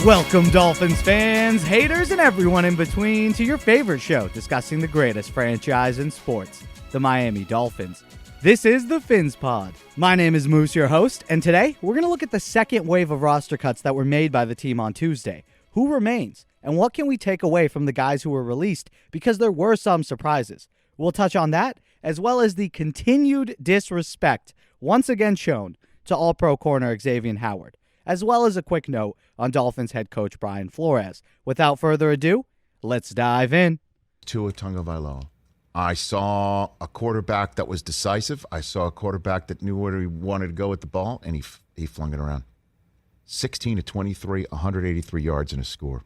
Welcome, Dolphins fans, haters, and everyone in between to your favorite show discussing the greatest franchise in sports, the Miami Dolphins. This is the PhinsPod. My name is Moose, your host, and today we're going to look at the second wave of roster cuts that were made by the team on Tuesday. Who remains, and what can we take away from the guys who were released, because there were some surprises. We'll touch on that, as well as the continued disrespect once again shown to All-Pro corner Xavien Howard, as well as a quick note on Dolphins head coach Brian Flores. Without further ado, let's dive in. Tua Tagovailoa. I saw a quarterback that was decisive. I saw a quarterback that knew where he wanted to go with the ball, and he flung it around. 16 to 23, 183 yards and a score.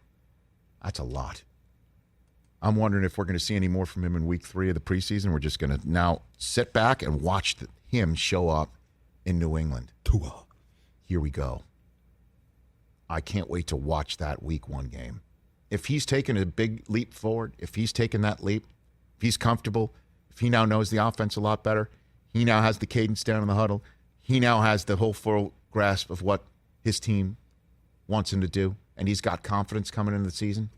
That's a lot. I'm wondering if we're going to see any more from him in week 3 of the preseason. We're just going to now sit back and watch him show up in New England. Tua. Here we go. I can't wait to watch that week 1 game. If he's taken a big leap forward, if he's taken that leap, if he's comfortable, if he now knows the offense a lot better, he now has the cadence down in the huddle, he now has the whole full grasp of what his team wants him to do, and he's got confidence coming into the season.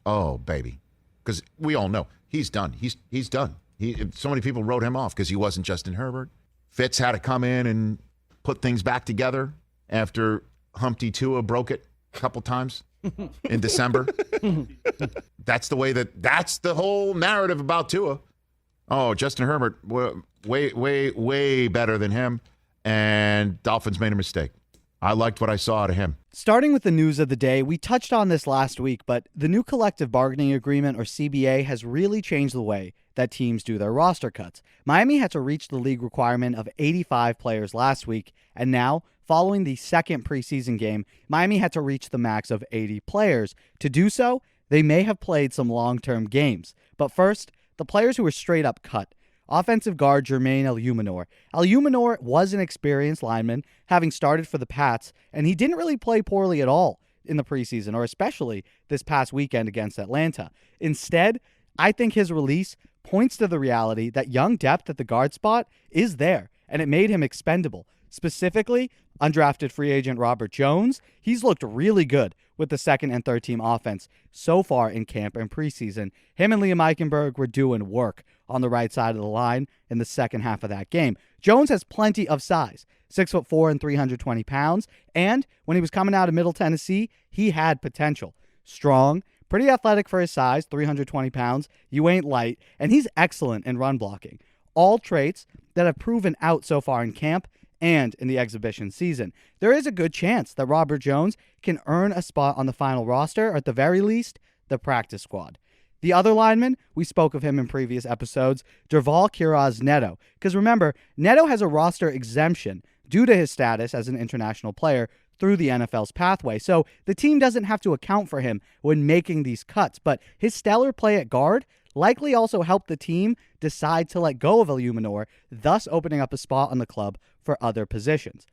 Oh, baby. Because we all know he's done. He's done. So many people wrote him off because he wasn't Justin Herbert. Fitz had to come in and put things back together after Humpty Tua broke it a couple times in December. That's the whole narrative about Tua. Oh, Justin Herbert, way better than him, and Dolphins made a mistake. I liked what I saw out of him. Starting with the news of the day, we touched on this last week, but the new collective bargaining agreement, or CBA, has really changed the way that teams do their roster cuts. Miami had to reach the league requirement of 85 players last week, and now, following the second preseason game, Miami had to reach the max of 80 players. To do so, they may have played some long-term games. But first, the players who were straight up cut. Offensive guard Jermaine Eluemunor. Eluemunor was an experienced lineman, having started for the Pats, and he didn't really play poorly at all in the preseason, or especially this past weekend against Atlanta. Instead, I think his release points to the reality that young depth at the guard spot is there, and it made him expendable. Specifically, undrafted free agent Robert Jones, he's looked really good with the second and third team offense so far in camp and preseason. Him and Liam Eichenberg were doing work on the right side of the line in the second half of that game. Jones has plenty of size, 6'4" and 320 pounds, and when he was coming out of Middle Tennessee, he had potential. Strong, pretty athletic for his size, 320 pounds, you ain't light, and he's excellent in run blocking. All traits that have proven out so far in camp and in the exhibition season. There is a good chance that Robert Jones can earn a spot on the final roster, or at the very least, the practice squad. The other lineman, we spoke of him in previous episodes, Derval Quiroz-Neto. Because remember, Neto has a roster exemption due to his status as an international player through the NFL's pathway. So the team doesn't have to account for him when making these cuts. But his stellar play at guard likely also helped the team decide to let go of Eluemunor, thus opening up a spot on the club for other positions.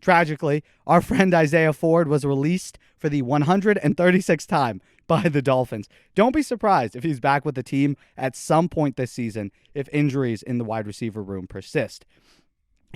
Tragically, our friend Isaiah Ford was released for the 136th time by the Dolphins. Don't be surprised if he's back with the team at some point this season if injuries in the wide receiver room persist.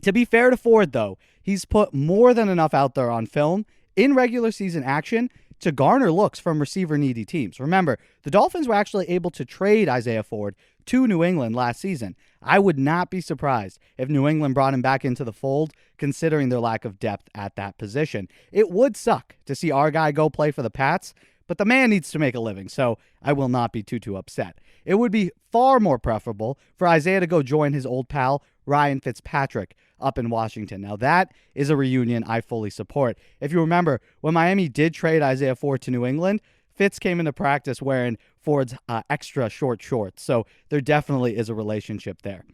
To be fair to Ford, though, he's put more than enough out there on film in regular season action to garner looks from receiver-needy teams. Remember, the Dolphins were actually able to trade Isaiah Ford to New England last season. I would not be surprised if New England brought him back into the fold, considering their lack of depth at that position. It would suck to see our guy go play for the Pats, but the man needs to make a living, so I will not be too upset. It would be far more preferable for Isaiah to go join his old pal, Ryan Fitzpatrick, up in Washington. Now, that is a reunion I fully support. If you remember, when Miami did trade Isaiah Ford to New England, Fitz came into practice wearing Ford's extra short shorts, so there definitely is a relationship there.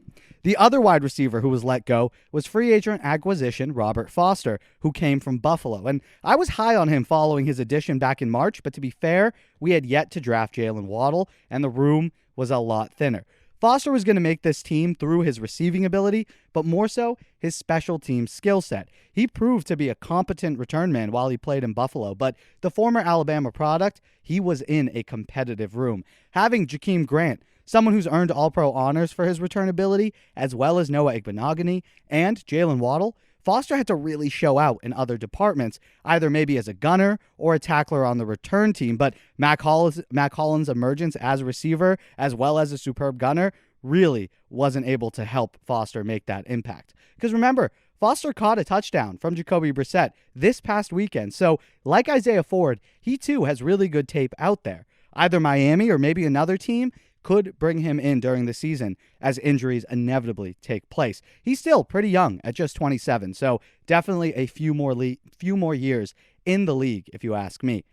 The other wide receiver who was let go was free agent acquisition Robert Foster, who came from Buffalo. And I was high on him following his addition back in March, but to be fair, we had yet to draft Jalen Waddle, and the room was a lot thinner. Foster was going to make this team through his receiving ability, but more so his special team skill set. He proved to be a competent return man while he played in Buffalo, but the former Alabama product, he was in a competitive room. Having Jakeem Grant, someone who's earned All-Pro honors for his return ability, as well as Noah Igbenogany and Jalen Waddle, Foster had to really show out in other departments, either maybe as a gunner or a tackler on the return team. But Mac Hollins' emergence as a receiver, as well as a superb gunner, really wasn't able to help Foster make that impact. Because remember, Foster caught a touchdown from Jacoby Brissett this past weekend. So, like Isaiah Ford, he too has really good tape out there. Either Miami or maybe another team could bring him in during the season as injuries inevitably take place. He's still pretty young at just 27, so definitely a few more years in the league, if you ask me.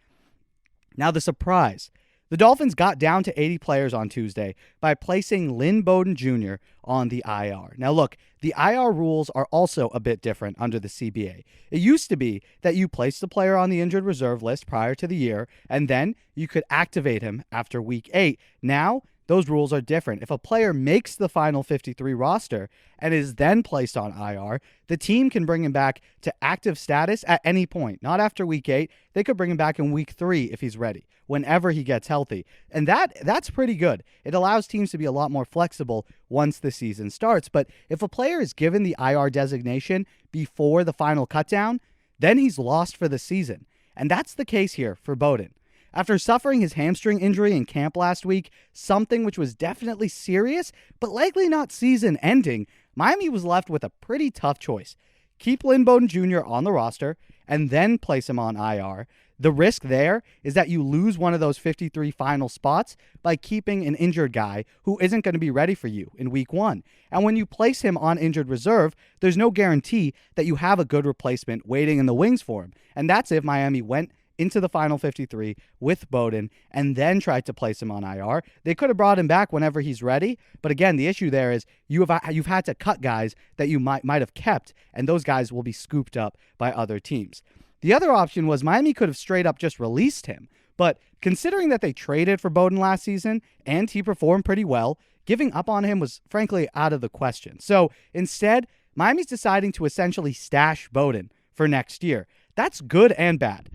Now, the surprise. The Dolphins got down to 80 players on Tuesday by placing Lynn Bowden Jr. on the IR. Now look, the IR rules are also a bit different under the CBA. It used to be that you placed the player on the injured reserve list prior to the year, and then you could activate him after week 8. Now, those rules are different. If a player makes the final 53 roster and is then placed on IR, the team can bring him back to active status at any point. Not after week 8. They could bring him back in week 3 if he's ready, whenever he gets healthy. And that's pretty good. It allows teams to be a lot more flexible once the season starts. But if a player is given the IR designation before the final cutdown, then he's lost for the season. And that's the case here for Bowden. After suffering his hamstring injury in camp last week, something which was definitely serious, but likely not season-ending, Miami was left with a pretty tough choice. Keep Lynn Bowden Jr. on the roster and then place him on IR. The risk there is that you lose one of those 53 final spots by keeping an injured guy who isn't going to be ready for you in week 1. And when you place him on injured reserve, there's no guarantee that you have a good replacement waiting in the wings for him. And that's if Miami went into the final 53 with Bowden and then tried to place him on IR. They could have brought him back whenever he's ready, but again, the issue there is you've had to cut guys that you might have kept, and those guys will be scooped up by other teams. The other option was Miami could have straight up just released him, but considering that they traded for Bowden last season and he performed pretty well, giving up on him was frankly out of the question. So instead, Miami's deciding to essentially stash Bowden for next year. That's good and bad.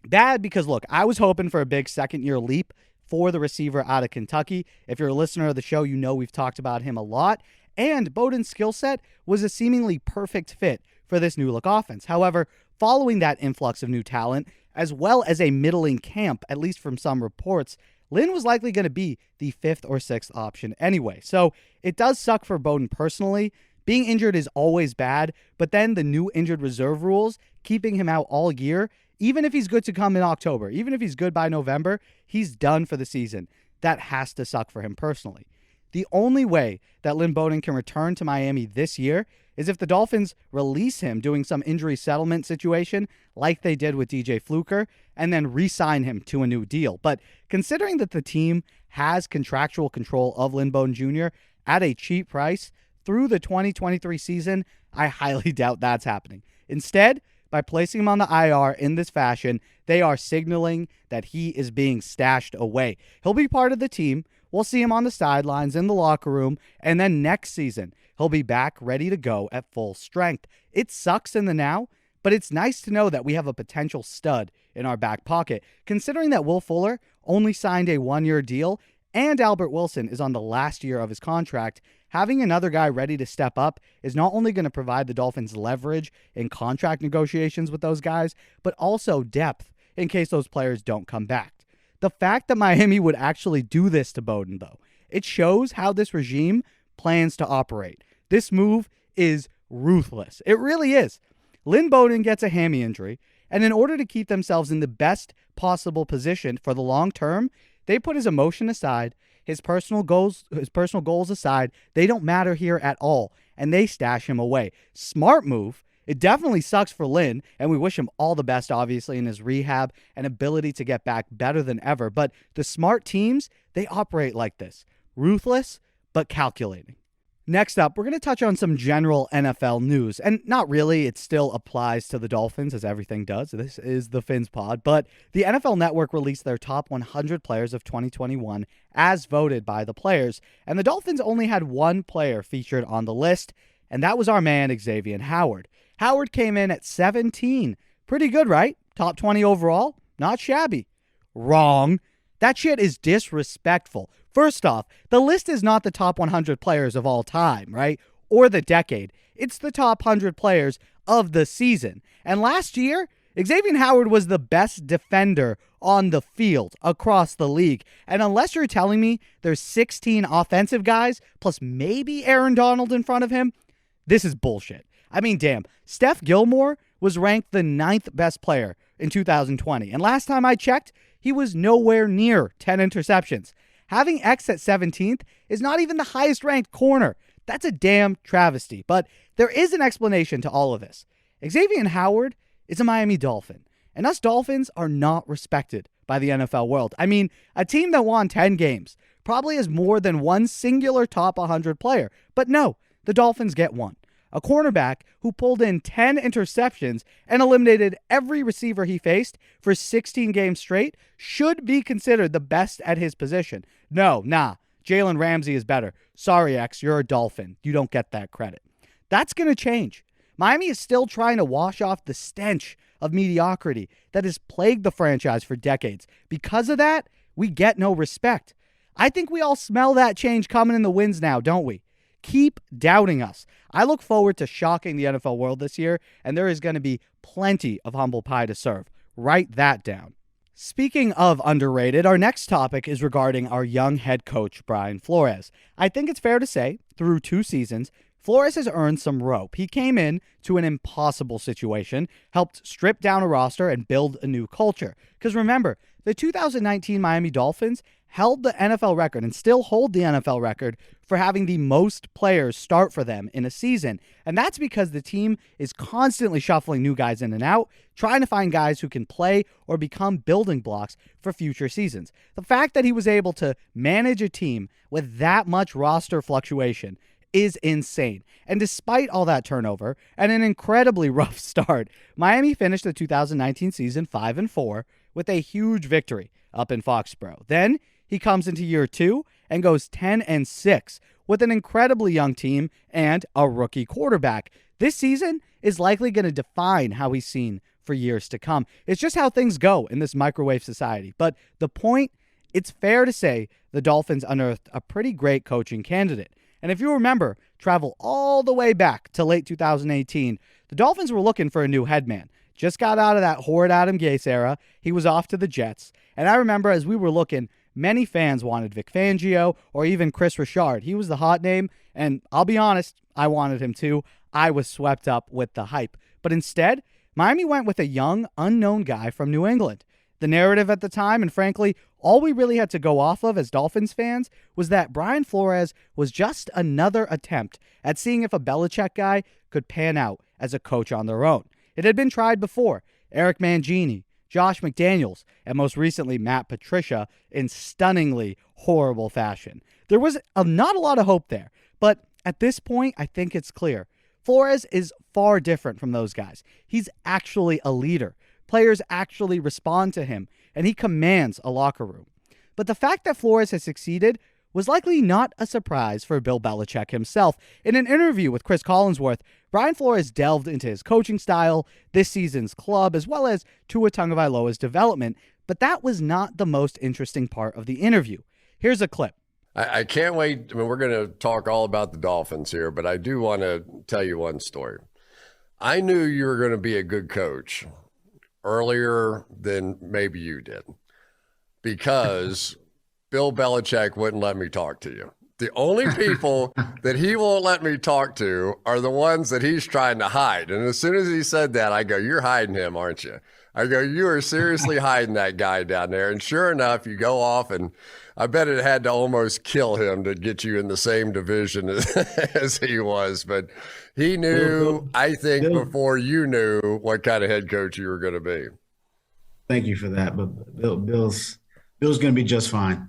Bad because, look, I was hoping for a big second-year leap for the receiver out of Kentucky. If you're a listener of the show, you know we've talked about him a lot. And Bowden's skill set was a seemingly perfect fit for this new-look offense. However, following that influx of new talent, as well as a middling camp, at least from some reports, Lynn was likely going to be the 5th or 6th option anyway. So it does suck for Bowden personally. Being injured is always bad, but then the new injured reserve rules, keeping him out all year, even if he's good to come in October, even if he's good by November, he's done for the season. That has to suck for him personally. The only way that Lynn Bowden can return to Miami this year is if the Dolphins release him doing some injury settlement situation like they did with DJ Fluker and then re-sign him to a new deal. But considering that the team has contractual control of Lynn Bowden Jr. at a cheap price through the 2023 season, I highly doubt that's happening. Instead, by placing him on the IR in this fashion, they are signaling that he is being stashed away. He'll be part of the team. We'll see him on the sidelines, in the locker room, and then next season, he'll be back ready to go at full strength. It sucks in the now, but it's nice to know that we have a potential stud in our back pocket, considering that Will Fuller only signed a 1-year deal and Albert Wilson is on the last year of his contract. Having another guy ready to step up is not only going to provide the Dolphins leverage in contract negotiations with those guys, but also depth in case those players don't come back. The fact that Miami would actually do this to Bowden, though, it shows how this regime plans to operate. This move is ruthless. It really is. Lynn Bowden gets a hammy injury, and in order to keep themselves in the best possible position for the long term, they put his emotion aside, his personal goals aside. They don't matter here at all, and they stash him away. Smart move. It definitely sucks for Lynn, and we wish him all the best, obviously, in his rehab and ability to get back better than ever. But the smart teams, they operate like this. Ruthless, but calculating. Next up, we're going to touch on some general NFL news. And not really, it still applies to the Dolphins, as everything does. This is the PhinsPod. But the NFL Network released their top 100 players of 2021 as voted by the players. And the Dolphins only had one player featured on the list, and that was our man, Xavien Howard. Howard came in at 17. Pretty good, right? Top 20 overall? Not shabby. Wrong. That shit is disrespectful. First off, the list is not the top 100 players of all time, right? Or the decade. it's the top 100 players of the season. And last year, Xavien Howard was the best defender on the field across the league. And unless you're telling me there's 16 offensive guys plus maybe Aaron Donald in front of him, this is bullshit. I mean, damn, Steph Gilmore was ranked the 9th best player in 2020. And last time I checked, he was nowhere near 10 interceptions. Having X at 17th is not even the highest ranked corner. That's a damn travesty. But there is an explanation to all of this. Xavien Howard is a Miami Dolphin, and us Dolphins are not respected by the NFL world. I mean, a team that won 10 games probably has more than one singular top 100 player. But no, the Dolphins get one. A cornerback who pulled in 10 interceptions and eliminated every receiver he faced for 16 games straight should be considered the best at his position. No, Jalen Ramsey is better. Sorry, X, you're a Dolphin. You don't get that credit. That's going to change. Miami is still trying to wash off the stench of mediocrity that has plagued the franchise for decades. Because of that, we get no respect. I think we all smell that change coming in the winds now, don't we? Keep doubting us. I look forward to shocking the NFL world this year, and there is going to be plenty of humble pie to serve. Write that down. Speaking of underrated, our next topic is regarding our young head coach, Brian Flores. I think it's fair to say, through 2 seasons, Flores has earned some rope. He came in to an impossible situation, helped strip down a roster, and build a new culture. Because remember, the 2019 Miami Dolphins held the NFL record and still hold the NFL record for having the most players start for them in a season. And that's because the team is constantly shuffling new guys in and out, trying to find guys who can play or become building blocks for future seasons. The fact that he was able to manage a team with that much roster fluctuation is insane. And despite all that turnover and an incredibly rough start, Miami finished the 2019 season 5-4 with a huge victory up in Foxborough. Then he comes into year 2 and goes 10-6 with an incredibly young team and a rookie quarterback. This season is likely going to define how he's seen for years to come. It's just how things go in this microwave society. But the point, it's fair to say the Dolphins unearthed a pretty great coaching candidate. And if you remember, travel all the way back to late 2018, the Dolphins were looking for a new head man. Just got out of that horrid Adam Gase era. He was off to the Jets. And I remember as we were looking, many fans wanted Vic Fangio or even Chris Richard. He was the hot name, and I'll be honest, I wanted him too. I was swept up with the hype. But instead, Miami went with a young, unknown guy from New England. The narrative at the time, and frankly, all we really had to go off of as Dolphins fans, was that Brian Flores was just another attempt at seeing if a Belichick guy could pan out as a coach on their own. It had been tried before. Eric Mangini, Josh McDaniels, and most recently Matt Patricia in stunningly horrible fashion. There was not a lot of hope there, but at this point, I think it's clear. Flores is far different from those guys. He's actually a leader. Players actually respond to him, and he commands a locker room. But the fact that Flores has succeeded was likely not a surprise for Bill Belichick himself. In an interview with Chris Collinsworth, Brian Flores delved into his coaching style, this season's club, as well as Tua Tagovailoa's development, but that was not the most interesting part of the interview. Here's a clip. I can't wait. I mean, we're going to talk all about the Dolphins here, but I do want to tell you one story. I knew you were going to be a good coach earlier than maybe you did, because Bill Belichick wouldn't let me talk to you. The only people that he won't let me talk to are the ones that he's trying to hide. And as soon as he said that, I go, "You're hiding him, aren't you?" I go, "You are seriously hiding that guy down there." And sure enough, you go off, and I bet it had to almost kill him to get you in the same division as he was. But he knew, I think, before you knew what kind of head coach you were going to be. Thank you for that. But Bill's going to be just fine.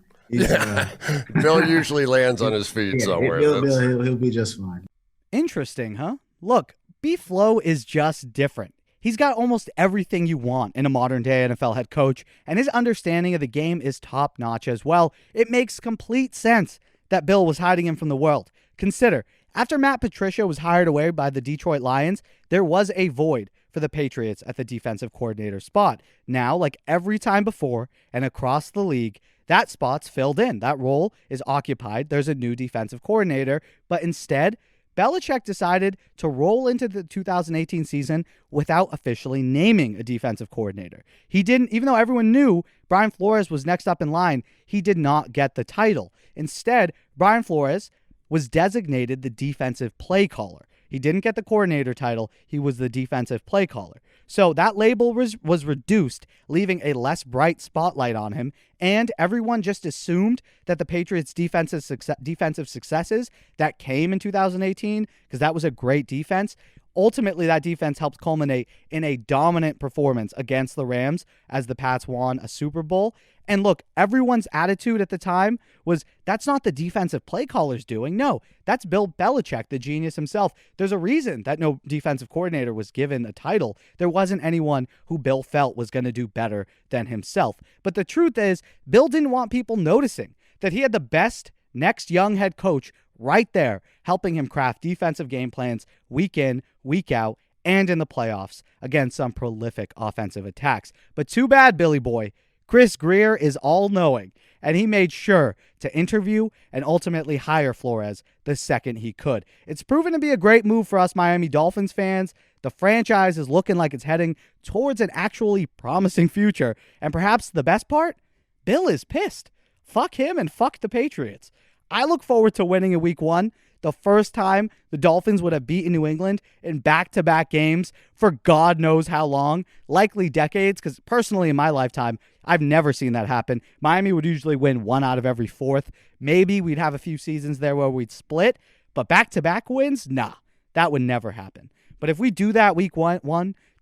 Bill usually lands on his feet somewhere. He'll be just fine. Interesting, huh? Look, B-Flow is just different. He's got almost everything you want in a modern-day NFL head coach, and his understanding of the game is top-notch as well. It makes complete sense that Bill was hiding him from the world. Consider, after Matt Patricia was hired away by the Detroit Lions, there was a void for the Patriots at the defensive coordinator spot. Now, like every time before and across the league, that spot's filled in. That role is occupied. There's a new defensive coordinator, but instead, Belichick decided to roll into the 2018 season without officially naming a defensive coordinator. He didn't, even though everyone knew Brian Flores was next up in line, he did not get the title. Instead, Brian Flores was designated the defensive play caller. He didn't get the coordinator title. He was the defensive play caller. So that label was reduced, leaving a less bright spotlight on him, and everyone just assumed that the Patriots' defensive successes that came in 2018, because that was a great defense, ultimately that defense helped culminate in a dominant performance against the Rams as the Pats won a Super Bowl. And look, everyone's attitude at the time was, that's not the defensive play caller's doing. No, that's Bill Belichick, the genius himself. There's a reason that no defensive coordinator was given a title. There wasn't anyone who Bill felt was going to do better than himself. But the truth is, Bill didn't want people noticing that he had the best next young head coach right there, helping him craft defensive game plans week in, week out, and in the playoffs against some prolific offensive attacks. But too bad, Billy Boy. Chris Grier is all-knowing, and he made sure to interview and ultimately hire Flores the second he could. It's proven to be a great move for us Miami Dolphins fans. The franchise is looking like it's heading towards an actually promising future, and perhaps the best part? Bill is pissed. Fuck him and fuck the Patriots. I look forward to winning in week 1, the first time the Dolphins would have beaten New England in back-to-back games for God knows how long, likely decades, because personally in my lifetime, I've never seen that happen. Miami would usually win 1 out of every 4th. Maybe we'd have a few seasons there where we'd split, but back-to-back wins? Nah, that would never happen. But if we do that week 1,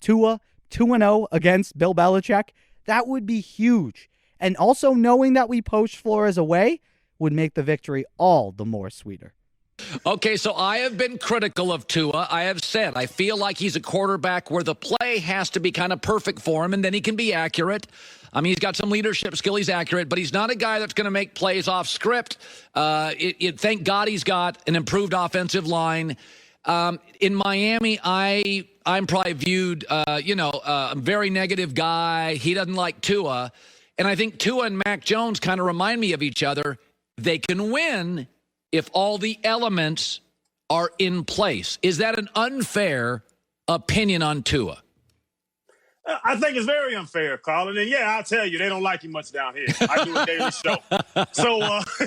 Tua, 2-0 against Bill Belichick, that would be huge. And also knowing that we poached Flores away would make the victory all the more sweeter. Okay, so I have been critical of Tua. I have said I feel like he's a quarterback where the play has to be kind of perfect for him, and then he can be accurate. I mean, he's got some leadership skill. He's accurate, but he's not a guy that's going to make plays off script. Thank God he's got an improved offensive line. In Miami, I'm probably viewed, a very negative guy. He doesn't like Tua. And I think Tua and Mac Jones kind of remind me of each other. They can win if all the elements are in place. Is that an unfair opinion on Tua? I think it's very unfair, Colin. And yeah, I'll tell you, they don't like you much down here. I do a daily show. So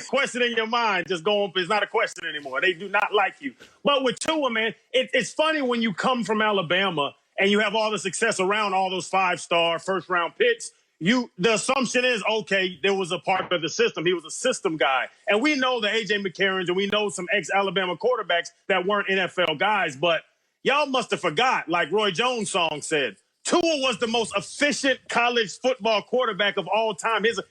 question in your mind, just go on. It's not a question anymore. They do not like you. But with Tua, man, it's funny when you come from Alabama and you have all the success around all those 5-star first-round picks. The assumption is, okay, there was a part of the system. He was a system guy. And we know the A.J. McCarrons and we know some ex-Alabama quarterbacks that weren't NFL guys. But y'all must have forgot, like Roy Jones' song said, Tua was the most efficient college football quarterback of all time. His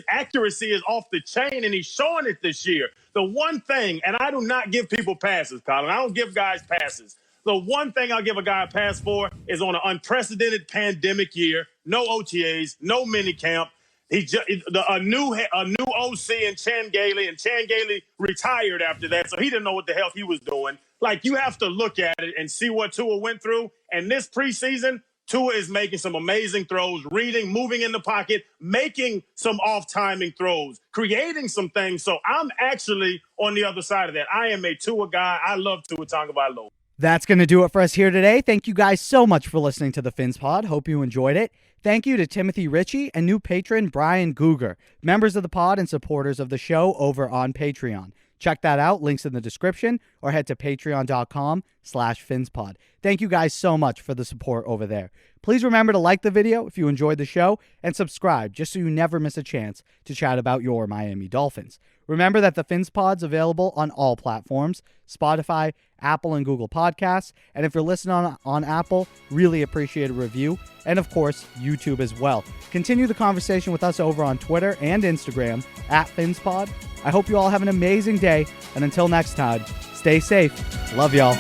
accuracy is off the chain, and he's showing it this year. The one thing, and I do not give people passes, Colin. I don't give guys passes. The one thing I'll give a guy a pass for is on an unprecedented pandemic year, no OTAs, no minicamp. A new OC in Chan Gailey, and Chan Gailey retired after that, so he didn't know what the hell he was doing. Like, you have to look at it and see what Tua went through. And this preseason, Tua is making some amazing throws, reading, moving in the pocket, making some off-timing throws, creating some things. So I'm actually on the other side of that. I am a Tua guy. I love Tua Tagovailoa. That's going to do it for us here today. Thank you guys so much for listening to the PhinsPod. Hope you enjoyed it. Thank you to Timothy Ritchie and new patron Brian Guger, members of the pod and supporters of the show over on Patreon. Check that out. Links in the description, or head to patreon.com/PhinsPod. Thank you guys so much for the support over there. Please remember to like the video if you enjoyed the show and subscribe just so you never miss a chance to chat about your Miami Dolphins. Remember that the PhinsPod's available on all platforms, Spotify, Apple, and Google Podcasts. And if you're listening on Apple, really appreciate a review. And of course, YouTube as well. Continue the conversation with us over on Twitter and Instagram @PhinsPod. I hope you all have an amazing day. And until next time, stay safe. Love y'all.